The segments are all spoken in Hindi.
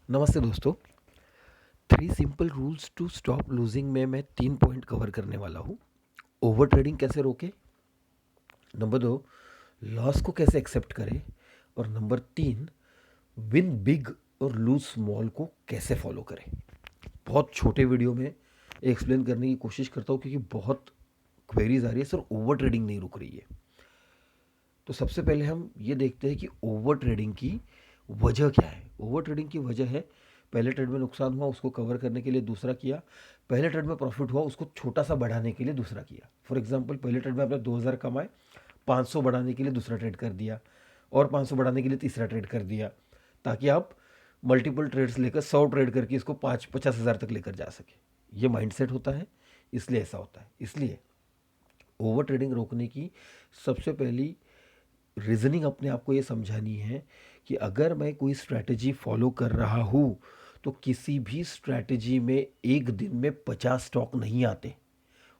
नमस्ते दोस्तों। 3 simple rules to stop losing में मैं 3 पॉइंट कवर करने वाला हूँ। ओवर ट्रेडिंग कैसे रोके, नंबर 2 लॉस को कैसे एक्सेप्ट करें, और नंबर 3 विन बिग और लूज स्मॉल को कैसे फॉलो करें। बहुत छोटे वीडियो में एक्सप्लेन करने की कोशिश करता हूँ क्योंकि बहुत क्वेरीज आ रही है, सर ओवर ट्रेडिंग नहीं रुक रही है। तो सबसे पहले हम ये देखते हैं कि ओवर ट्रेडिंग की वजह क्या है। ओवर ट्रेडिंग की वजह है, पहले ट्रेड में नुकसान हुआ उसको कवर करने के लिए दूसरा किया, पहले ट्रेड में प्रॉफिट हुआ उसको छोटा सा बढ़ाने के लिए दूसरा किया। फॉर एग्जांपल पहले ट्रेड में आपने 2000 कमाए, 500 बढ़ाने के लिए दूसरा ट्रेड कर दिया, और 500 बढ़ाने के लिए तीसरा ट्रेड कर दिया, ताकि आप मल्टीपल ट्रेड्स लेकर 100 ट्रेड करके इसको 50,000 तक लेकर जा सके। ये माइंडसेट होता है, इसलिए ऐसा होता है। इसलिए ओवर ट्रेडिंग रोकने की सबसे पहली रीजनिंग अपने आप को ये समझानी है कि अगर मैं कोई स्ट्रैटेजी फॉलो कर रहा हूँ तो किसी भी स्ट्रैटेजी में एक दिन में 50 स्टॉक नहीं आते।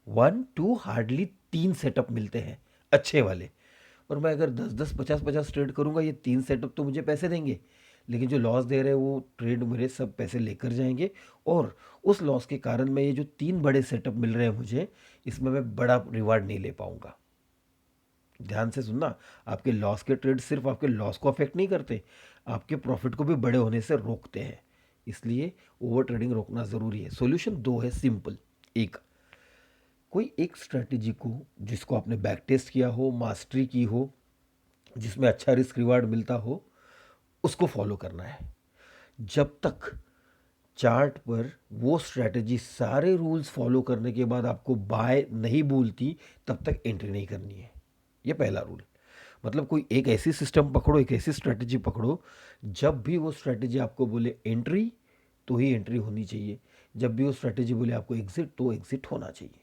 1 2 हार्डली 3 सेटअप मिलते हैं अच्छे वाले। और मैं अगर 10 10 50 50 ट्रेड करूँगा, ये 3 सेटअप तो मुझे पैसे देंगे, लेकिन जो लॉस दे रहे हैं वो ट्रेड मेरे सब पैसे लेकर जाएंगे। और उस लॉस के कारण मैं ये जो 3 बड़े सेटअप मिल रहे हैं मुझे, इसमें मैं बड़ा रिवार्ड नहीं ले पाऊंगा। ध्यान से सुनना, आपके लॉस के ट्रेड सिर्फ आपके लॉस को अफेक्ट नहीं करते, आपके प्रॉफिट को भी बड़े होने से रोकते हैं। इसलिए ओवर ट्रेडिंग रोकना ज़रूरी है। सॉल्यूशन दो है सिंपल। एक, कोई एक स्ट्रैटेजी को जिसको आपने बैक टेस्ट किया हो, मास्टरी की हो, जिसमें अच्छा रिस्क रिवार्ड मिलता हो, उसको फॉलो करना है। जब तक चार्ट पर वो स्ट्रैटेजी सारे रूल्स फॉलो करने के बाद आपको बाय नहीं बोलती, तब तक एंट्री नहीं करनी है। ये पहला रूल। मतलब कोई एक ऐसी सिस्टम पकड़ो, एक ऐसी स्ट्रैटेजी पकड़ो, जब भी वो स्ट्रैटेजी आपको बोले एंट्री, तो ही एंट्री होनी चाहिए। जब भी वो स्ट्रैटेजी बोले आपको एग्जिट, तो एग्जिट होना चाहिए।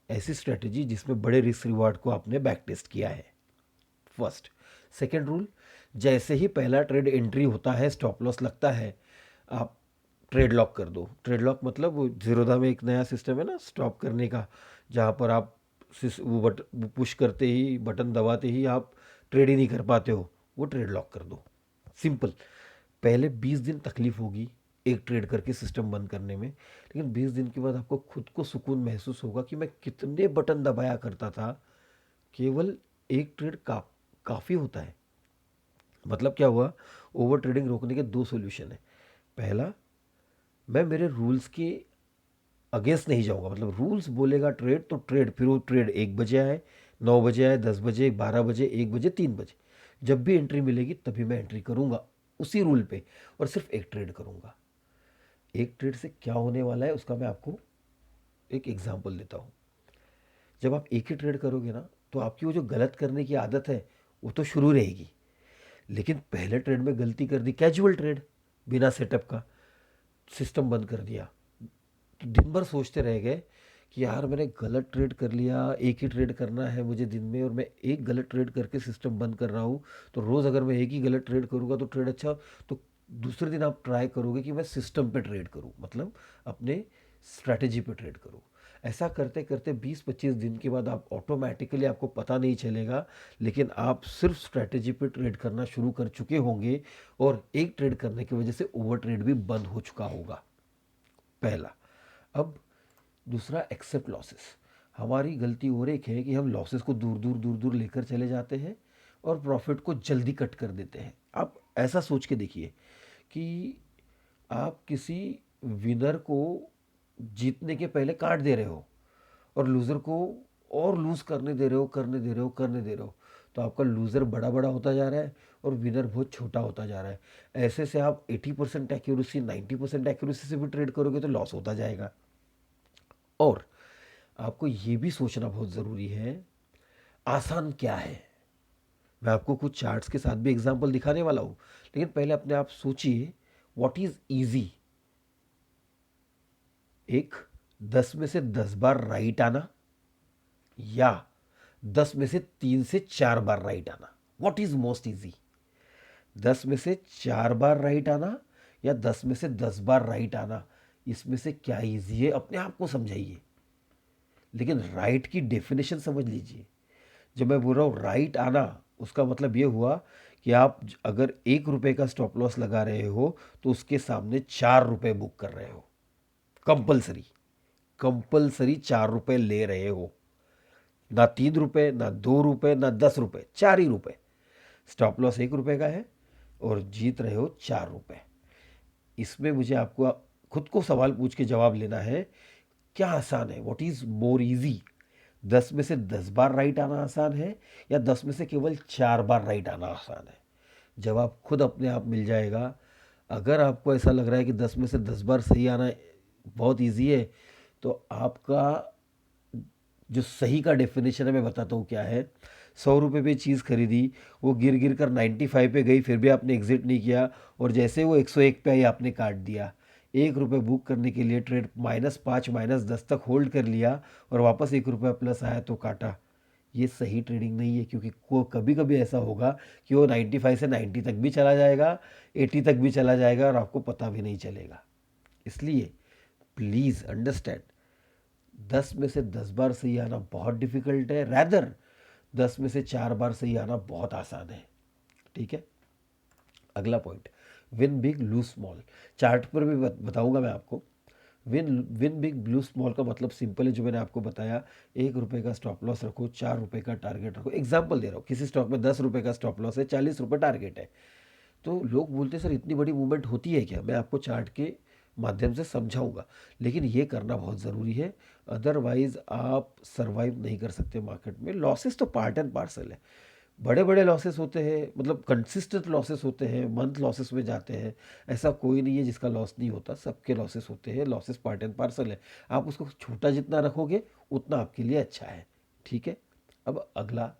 ऐसी स्ट्रैटेजी जिसमें बड़े रिस्क रिवार्ड को आपने बैक टेस्ट किया है। फर्स्ट। सेकेंड रूल, जैसे ही पहला ट्रेड एंट्री होता है, स्टॉप लॉस लगता है, आप ट्रेड लॉक कर दो। ट्रेड लॉक मतलब वो जीरोधा में एक नया सिस्टम है ना स्टॉप करने का, जहाँ पर आप वो पुश करते ही, बटन दबाते ही आप ट्रेड ही नहीं कर पाते हो, वो ट्रेड लॉक कर दो। सिंपल। पहले 20 दिन तकलीफ होगी एक ट्रेड करके सिस्टम बंद करने में, लेकिन 20 दिन के बाद आपको खुद को सुकून महसूस होगा कि मैं कितने बटन दबाया करता था, केवल एक ट्रेड काफ़ी होता है। मतलब क्या हुआ, ओवर ट्रेडिंग रोकने के दो सॉल्यूशन है। पहला, मैं मेरे रूल्स के अगेंस्ट नहीं जाऊंगा। मतलब रूल्स बोलेगा ट्रेड तो ट्रेड, फिर वो ट्रेड 1 बजे आए, 9 बजे आए, 10 बजे, 12 बजे, 1 बजे, 3 बजे, जब भी एंट्री मिलेगी तभी मैं एंट्री करूंगा उसी रूल पे, और सिर्फ एक ट्रेड करूंगा। एक ट्रेड से क्या होने वाला है उसका मैं आपको एक एग्जांपल देता हूँ। जब आप एक ही ट्रेड करोगे ना, तो आपकी वो जो गलत करने की आदत है वो तो शुरू रहेगी। लेकिन पहले ट्रेड में गलती कर दी, कैजुअल ट्रेड, बिना सेटअप का, सिस्टम बंद कर दिया, तो दिन भर सोचते रह गए कि यार मैंने गलत ट्रेड कर लिया, एक ही ट्रेड करना है मुझे दिन में, और मैं एक गलत ट्रेड करके सिस्टम बंद कर रहा हूँ। तो रोज़ अगर मैं एक ही गलत ट्रेड करूँगा तो ट्रेड अच्छा, तो दूसरे दिन आप ट्राई करोगे कि मैं सिस्टम पे ट्रेड करूँ, मतलब अपने स्ट्रैटेजी पे ट्रेड करूँ। ऐसा करते करते 20-25 दिन के बाद आप ऑटोमेटिकली, आपको पता नहीं चलेगा, लेकिन आप सिर्फ स्ट्रैटेजी पे ट्रेड करना शुरू कर चुके होंगे, और एक ट्रेड करने की वजह से ओवर ट्रेड भी बंद हो चुका होगा। पहला। अब दूसरा, एक्सेप्ट लॉसेस। हमारी गलती और एक है कि हम लॉसेस को दूर दूर दूर दूर लेकर चले जाते हैं और प्रॉफिट को जल्दी कट कर देते हैं। आप ऐसा सोच के देखिए कि आप किसी विनर को जीतने के पहले काट दे रहे हो, और लूज़र को और लूज़ करने दे रहे हो, करने दे रहे हो, करने दे रहे हो, तो आपका लूज़र बड़ा बड़ा होता जा रहा है और विनर बहुत छोटा होता जा रहा है। ऐसे से आप 80% एक्यूरेसी, 90% एक्यूरेसी से भी ट्रेड करोगे तो लॉस होता जाएगा। और आपको ये भी सोचना बहुत ज़रूरी है, आसान क्या है। मैं आपको कुछ चार्ट्स के साथ भी एग्जांपल दिखाने वाला हूँ, लेकिन पहले अपने आप सोचिए, व्हाट इज़ इजी। एक, 10 में से 10 बार राइट आना, या 10 में से 3 से 4 बार राइट आना। What is most easy. 10 में से 4 बार राइट आना, या 10 में से 10 बार राइट आना, इसमें से क्या इजी है, अपने आप को समझाइए। लेकिन राइट की डेफिनेशन समझ लीजिए। जब मैं बोल रहा हूँ राइट आना, उसका मतलब ये हुआ कि आप अगर 1 रुपये का स्टॉप लॉस लगा रहे हो तो उसके सामने 4 रुपये बुक कर रहे हो। कंपलसरी, कंपलसरी 4 रुपये ले रहे हो। ना 3 रुपये, ना 2 रुपये, ना 10 रुपये, 4 ही रुपये। स्टॉप लॉस 1 रुपये का है और जीत रहे हो 4 रुपये। इसमें मुझे आपको खुद को सवाल पूछ के जवाब लेना है, क्या आसान है? What is more easy? 10 में से 10 बार राइट आना आसान है या 10 में से केवल 4 बार राइट आना आसान है? जवाब खुद अपने आप मिल जाएगा। अगर आपको ऐसा लग रहा है कि 10 में से 10 बार सही आना बहुत इजी है, तो आपका जो सही का डेफिनेशन है मैं बताता हूँ क्या है। 100 रुपये पे चीज़ खरीदी, वो गिर गिर कर 95 पे गई, फिर भी आपने एग्जिट नहीं किया, और जैसे वो 101 पे आई आपने काट दिया। 1 रुपये बुक करने के लिए ट्रेड -5 -10 तक होल्ड कर लिया और वापस 1 रुपया प्लस आया तो काटा। ये सही ट्रेडिंग नहीं है, क्योंकि को कभी कभी ऐसा होगा कि वो 95 से 90 तक भी चला जाएगा, 80 तक भी चला जाएगा और आपको पता भी नहीं चलेगा। इसलिए प्लीज़ अंडरस्टैंड, 10 में से 10 बार सही आना बहुत डिफिकल्ट है, रैदर 10 में से 4 बार सही आना बहुत आसान है। ठीक है, अगला point, win big lose small. Chart पर भी बताऊंगा मैं आपको। विन बिग लूज स्मॉल का मतलब सिंपल है, जो मैंने आपको बताया। 1 रुपये का स्टॉप लॉस रखो, 4 रुपये का टारगेट रखो। एग्जाम्पल दे रहा हूँ, किसी स्टॉक में 10 रुपये का स्टॉप लॉस है, 40 रुपये टारगेट है। तो लोग बोलते हैं सर इतनी बड़ी मूवमेंट होती है क्या? मैं आपको चार्ट के माध्यम से समझाऊंगा, लेकिन ये करना बहुत ज़रूरी है, अदरवाइज आप सरवाइव नहीं कर सकते मार्केट में। लॉसेस तो पार्ट एंड पार्सल है। बड़े बड़े लॉसेस होते हैं, मतलब कंसिस्टेंट लॉसेस होते हैं, मंथ लॉसेस में जाते हैं। ऐसा कोई नहीं है जिसका लॉस नहीं होता, सबके लॉसेस होते हैं। लॉसेस पार्ट एंड पार्सल है। आप उसको छोटा जितना रखोगे उतना आपके लिए अच्छा है। ठीक है, अब अगला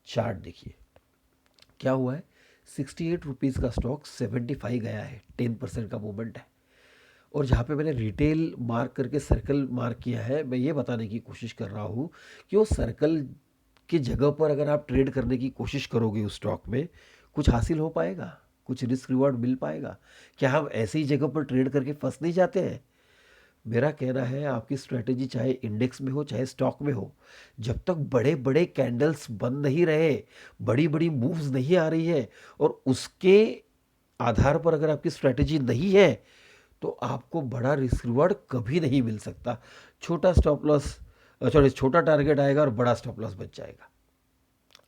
चार्ट देखिए क्या हुआ है। 68 रुपीज़ का स्टॉक 75 गया है, 10% का मूवमेंट है। और जहाँ पे मैंने रिटेल मार्क करके सर्कल मार्क किया है, मैं ये बताने की कोशिश कर रहा हूँ कि वो सर्कल की जगह पर अगर आप ट्रेड करने की कोशिश करोगे उस स्टॉक में, कुछ हासिल हो पाएगा? कुछ रिस्क रिवॉर्ड मिल पाएगा? क्या हम ऐसी ही जगह पर ट्रेड करके फंस नहीं जाते हैं? मेरा कहना है आपकी स्ट्रैटेजी चाहे इंडेक्स में हो चाहे स्टॉक में हो, जब तक बड़े बड़े कैंडल्स बन नहीं रहे, बड़ी बड़ी मूव्स नहीं आ रही है, और उसके आधार पर अगर आपकी स्ट्रैटेजी नहीं है, तो आपको बड़ा रिस्क रिवॉर्ड कभी नहीं मिल सकता। छोटा स्टॉप लॉस, सॉरी, छोटा टारगेट आएगा और बड़ा स्टॉप लॉस बच जाएगा,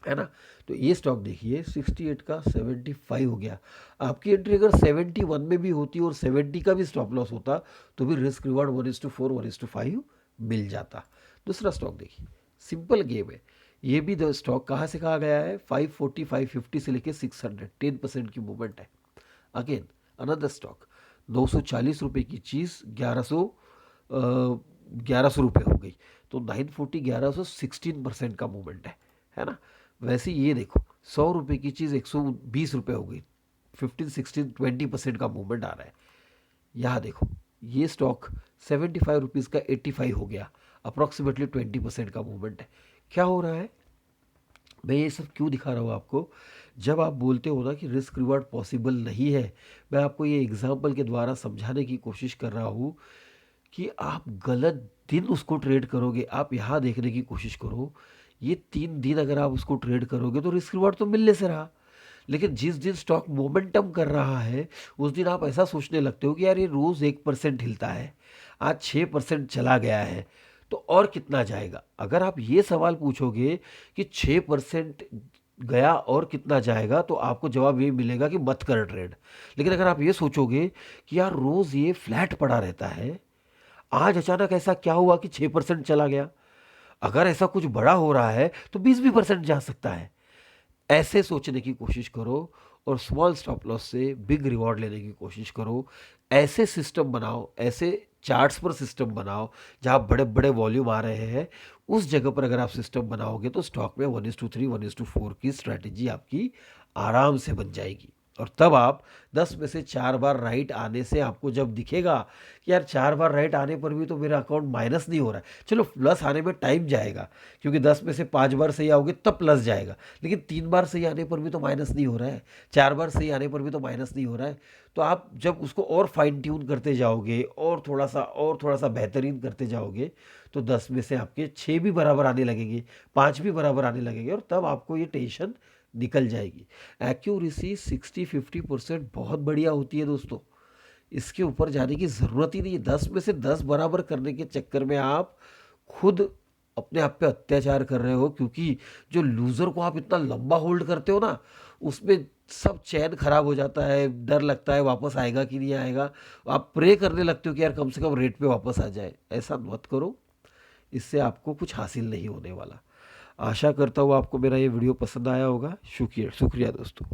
है ना? तो ये स्टॉक देखिए 68 का 75 हो गया। आपकी एंट्री अगर 71 में भी होती और 70 का भी स्टॉप लॉस होता, तो भी रिस्क रिवॉर्ड 1:4 1:5 मिल जाता। दूसरा स्टॉक देखिए, सिंपल गेम है। ये भी स्टॉक कहाँ से कहाँ गया है? 540 550 से लेके 600, 10% की मूवमेंट है। अगेन अनदर स्टॉक, 940 रुपये की चीज़ 1100 रुपये हो गई, तो 940 1100, 16% का मूवमेंट है ना? वैसे ये देखो, 100 रुपये की चीज़ 120 रुपये हो गई, 15 16 20% का मूवमेंट आ रहा है। यहाँ देखो, ये स्टॉक 75 रुपीज़ का 85 हो गया, अप्रॉक्सीमेटली 20% का मूवमेंट है। क्या हो रहा है? मैं ये सब क्यों दिखा रहा हूँ आपको? जब आप बोलते हो ना कि रिस्क रिवॉर्ड पॉसिबल नहीं है, मैं आपको ये एग्जाम्पल के द्वारा समझाने की कोशिश कर रहा हूँ कि आप गलत दिन उसको ट्रेड करोगे। आप यहाँ देखने की कोशिश करो, ये 3 दिन अगर आप उसको ट्रेड करोगे तो रिस्क रिवॉर्ड तो मिलने से रहा, लेकिन जिस दिन स्टॉक मोमेंटम कर रहा है उस दिन आप ऐसा सोचने लगते हो कि यार ये रोज़ 1% हिलता है, आज 6% चला गया है, तो और कितना जाएगा? अगर आप ये सवाल पूछोगे कि 6% गया और कितना जाएगा, तो आपको जवाब ये मिलेगा कि मत कर ट्रेड। लेकिन अगर आप ये सोचोगे कि यार रोज़ ये फ्लैट पड़ा रहता है, आज अचानक ऐसा क्या हुआ कि 6% चला गया, अगर ऐसा कुछ बड़ा हो रहा है तो 20 भी परसेंट जा सकता है, ऐसे सोचने की कोशिश करो और स्मॉल स्टॉप लॉस से बिग रिवॉर्ड लेने की कोशिश करो। ऐसे सिस्टम बनाओ, ऐसे चार्ट्स पर सिस्टम बनाओ जहाँ बड़े बड़े वॉल्यूम आ रहे हैं, उस जगह पर अगर आप सिस्टम बनाओगे तो स्टॉक में 1:3 1:4 की स्ट्रैटेजी आपकी आराम से बन जाएगी। और तब आप 10 में से 4 बार राइट आने से आपको जब दिखेगा कि यार 4 बार राइट आने पर भी तो मेरा अकाउंट माइनस नहीं हो रहा है, चलो प्लस आने में टाइम जाएगा, क्योंकि 10 में से 5 बार सही आओगे तब प्लस जाएगा, लेकिन 3 बार सही आने पर भी तो माइनस नहीं हो रहा है, 4 बार सही आने पर भी तो माइनस नहीं हो रहा है। तो आप जब उसको और फाइन ट्यून करते जाओगे और थोड़ा सा बेहतरीन करते जाओगे, तो 10 में से आपके 6 भी बराबर आने लगेंगे, 5 भी बराबर आने लगेंगे, और तब आपको ये टेंशन निकल जाएगी। एक्यूरेसी 60-50% बहुत बढ़िया होती है दोस्तों, इसके ऊपर जाने की ज़रूरत ही नहीं है। 10 में से 10 बराबर करने के चक्कर में आप खुद अपने आप पे अत्याचार कर रहे हो, क्योंकि जो लूज़र को आप इतना लंबा होल्ड करते हो ना, उसमें सब चैन खराब हो जाता है, डर लगता है वापस आएगा कि नहीं आएगा। आप प्रे करने लगते हो कि यार कम से कम रेट पे वापस आ जाए। ऐसा मत करो, इससे आपको कुछ हासिल नहीं होने वाला। आशा करता हूँ आपको मेरा ये वीडियो पसंद आया होगा। शुक्रिया शुक्रिया दोस्तों।